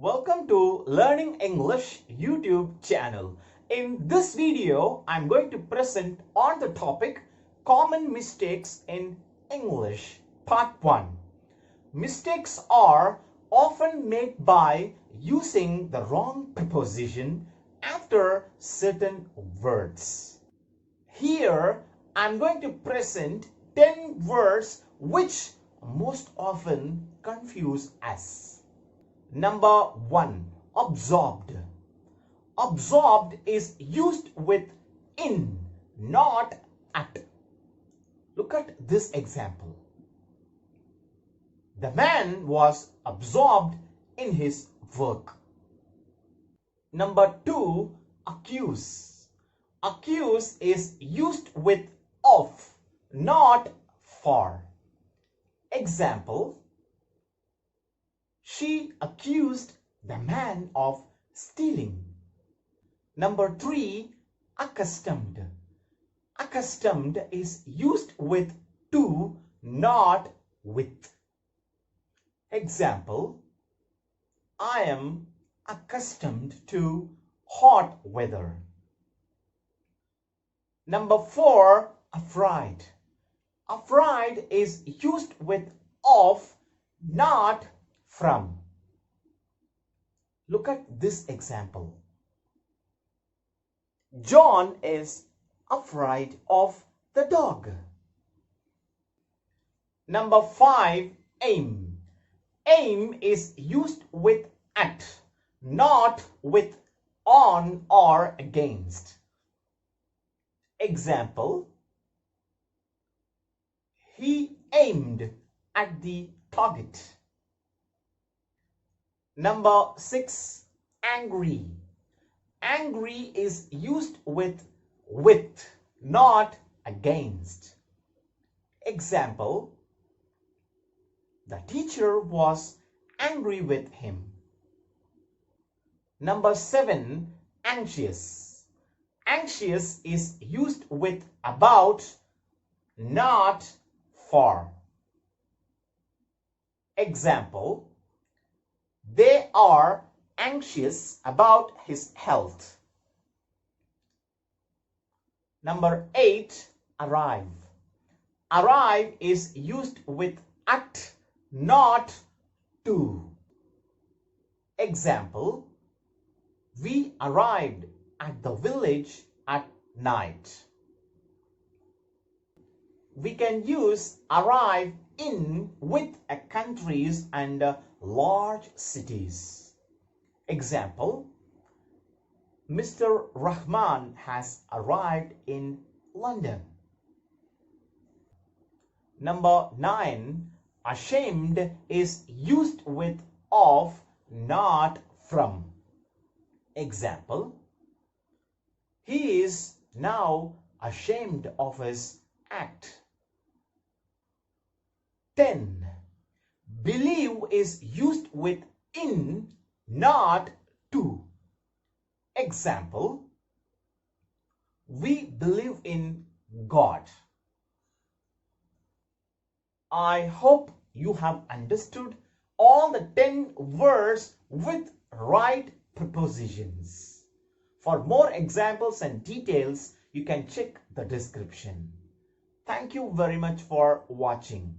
Welcome to Learning English YouTube channel. In this video, I'm going to present on the topic Common Mistakes in English, Part 1. Mistakes are often made by using the wrong preposition after certain words. Here, I'm going to present 10 words which most often confuse us. Number 1. Absorbed. Absorbed is used with in, not at. Look at this example. The man was absorbed in his work. Number 2. Accuse. Accuse is used with of, not for. Example: she accused the man of stealing. Number 3. Accustomed. Accustomed is used with to, not with. Example: I am accustomed to hot weather. Number 4. Afraid. Afraid is used with of, not from. Look at this example. John is afraid of the dog. Number 5. Aim. Aim is used with at, not with on or against. Example: he aimed at the target. Number 6. Angry. Angry is used with, not against. Example: the teacher was angry with him. Number 7. Anxious. Anxious is used with about, not for. Example: they are anxious about his health. Number 8. Arrive. Arrive is used with at, not to. Example: we arrived at the village at night. We can use arrive in with countries and large cities. Example: Mr. Rahman has arrived in London. Number 9. Ashamed is used with of, not from. Example: he is now ashamed of his act. 10. Believe is used with in, not to. Example: we believe in God. I hope you have understood all the 10 words with right prepositions. For more examples and details, you can check the description. Thank you very much for watching.